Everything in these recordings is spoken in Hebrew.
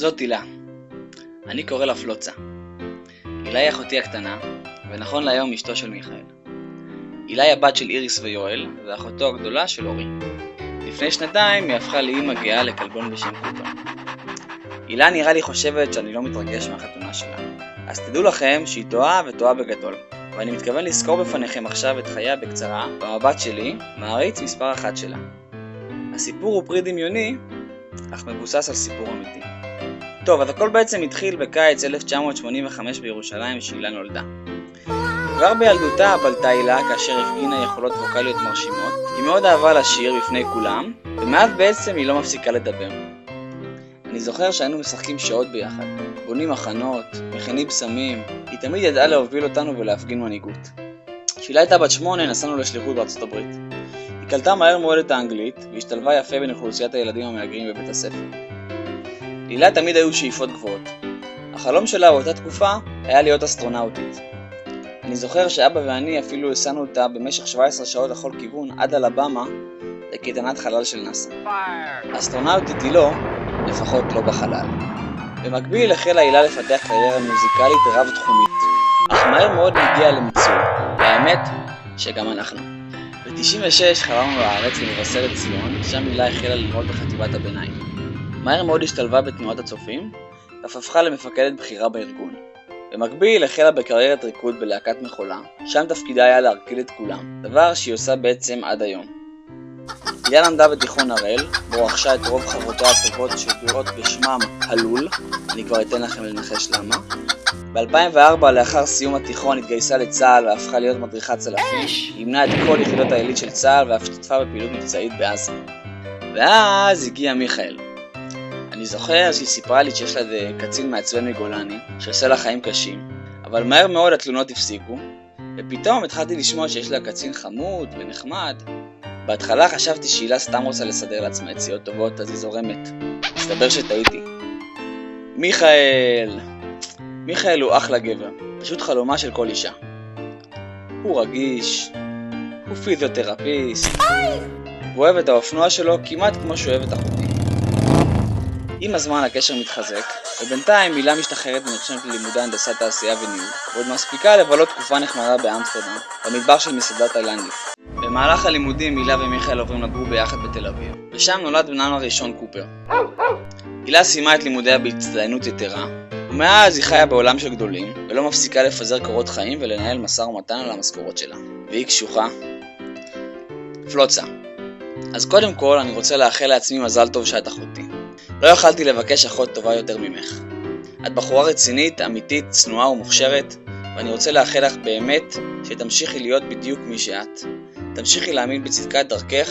זאת הילה. אני קורא לה פלוצה. הילה היא אחותי הקטנה, ונכון להיום אשתו של מיכאל. הילה היא הבת של איריס ויואל, ואחותו הגדולה של אורי. לפני שנתיים היא הפכה לאמא גאה לכלבון בשם קופר. הילה נראה לי חושבת שאני לא מתרגש מהחתונה שלה. אז תדעו לכם שהיא טועה וטועה בגדול. ואני מתכוון לזכור בפניכם עכשיו את חייה בקצרה, במבט שלי, מעריץ מספר 1 שלה. הסיפור הוא פרי דמיוני, אך מבוסס על סיפור אמיתי. טוב, אז הכל בעצם התחיל בקיץ 1985 בירושלים שהילה נולדה. כבר בילדותה בלטה הילה כאשר הפגינה יכולות ווקליות מרשימות. היא מאוד אהבה לשיר בפני כולם, ומאז בעצם היא לא מפסיקה לדבר. אני זוכר שהיינו משחקים שעות ביחד, בונים מחנות, מכינים פסמים. היא תמיד ידעה להוביל אותנו ולהפגין מנהיגות. כשהילה הייתה בת 8 נסענו לשליחות בארצות הברית. היא קלטה מהר מאוד את האנגלית והשתלבה יפה בין אוכלוסיית הילדים המהגרים בבית הספר. להילה תמיד היו שאיפות גבוהות. החלום שלה באותה תקופה היה להיות אסטרונאוטית. אני זוכר שאבא ואני אפילו הסענו אותה במשך 17 שעות לכל כיוון עד אלבמה לקייטנת חלל של נאס"א. אסטרונאוטית היא לא, לפחות לא בחלל. במקביל החלה הילה לפתח קריירה מוזיקלית רב-תחומית, אך מהר מאוד הגיעה למיצוי, והאמת שגם אנחנו. ב-96 חזרנו לארץ למבשרת ציון, שם הילה החלה ללמוד בחטיבת הביניים. מהר מאוד השתלבה בתנועת הצופים, ואף הפכה למפקדת בכירה בארגון. במקביל החלה בקריירת ריקוד בלהקת מחולה, שם תפקידה היה להרקיד את כולם, דבר שהיא עושה בעצם עד היום. הילה למדה בתיכון הראל, בו רכשה את רוב חברותיה הטובות שידועות בשמם הלול, אני כבר אתן לכם לנחש למה. ב-2004 לאחר סיום התיכון התגייסה לצה"ל והפכה להיות מדריכת צלפים, היא אימנה את כל יחידות העילית של צה"ל ואף השתתפה בפעילות מבצעית בעזה. ואז הגיע מיכאל. אני זוכר שהיא סיפרה לי שיש לה קצין מעצבן מגולני, שעושה לה חיים קשים, אבל מהר מאוד התלונות הפסיקו, ופתאום התחלתי לשמוע שיש לה קצין חמוד ונחמד. בהתחלה חשבתי שהילה סתם רוצה לסדר לעצמה יציאות טובות, אז היא זורמת. מסתבר שטעיתי. מיכאל הוא אחלה גבר, פשוט חלומה של כל אישה. הוא רגיש, הוא פיזיותרפיסט, הוא אוהב את האופנוע שלו כמעט כמו שהוא אוהב את אחותי. עם הזמן הקשר מתחזק, ובינתיים הילה משתחררת ונרשמת ללימודי הנדסת תעשייה וניהול, ועוד מספיקה לבלות תקופה נחמדה באמסטרדם, במטבח של מסעדה תאילנדית. במהלך הלימודים הילה ומיכאל עוברים לגור ביחד בתל אביב, ושם נולד בנם הראשון קופר. הילה סיימה את לימודיה בהצטיינות יתרה, ומאז היא חיה בעולם של גדולים, ולא מפסיקה לפזר קורות חיים ולנהל משא ומתן על המשכורות שלה. והיא קשוחה. פלוצה. אז קודם כל אני רוצה לאחל לעצמי מזל טוב שאת אחותי. לא יכלתי לבקש אחות טובה יותר ממך. את בחורה רצינית, אמיתית, צנועה ומוכשרת, ואני רוצה לאחל לך באמת שתמשיכי להיות בדיוק מי שאת. תמשיכי להאמין בצדקת דרכך,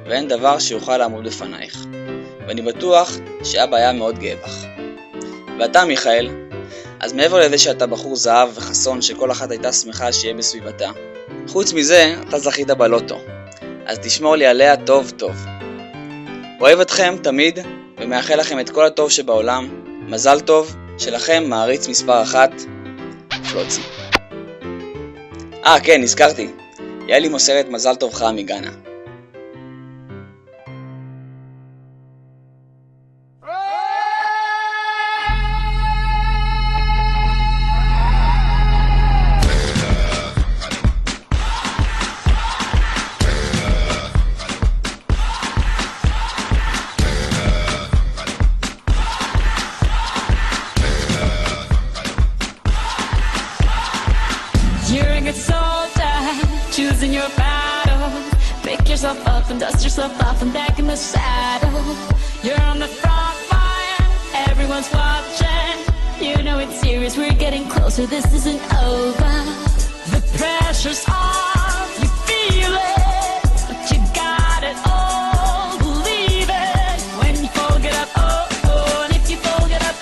ואין דבר שיוכל לעמוד בפנייך. ואני בטוח שאבא היה מאוד גאה בך. ואתה מיכאל, אז מעבר לזה שאתה בחור זהב וחסון שכל אחת הייתה שמחה שיהיה בסביבתה, חוץ מזה אתה זכית בלוטו, אז תשמור לי עליה טוב טוב. אוהב אתכם תמיד ומאחל לכם את כל הטוב שבעולם. מזל טוב, שלכם מעריץ מספר 1, פלוצי. כן, נזכרתי, יאלי מוסרת מזל טוב חם מגנה. Choosing your battle, pick yourself up and dust yourself off and back in the saddle. You're on the front line, everyone's watching. You know it's serious, we're getting closer, this isn't over. The pressure's on, you feel it, but you got it all, believe it. When you fall, get up, oh, and if you fall, get up,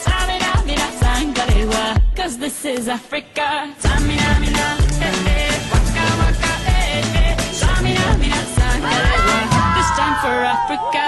Tamina, mina, sangalewa, cause this is Africa. Tamina, mina, Waka waka, Samina, mina, sangalewa. This time for Africa.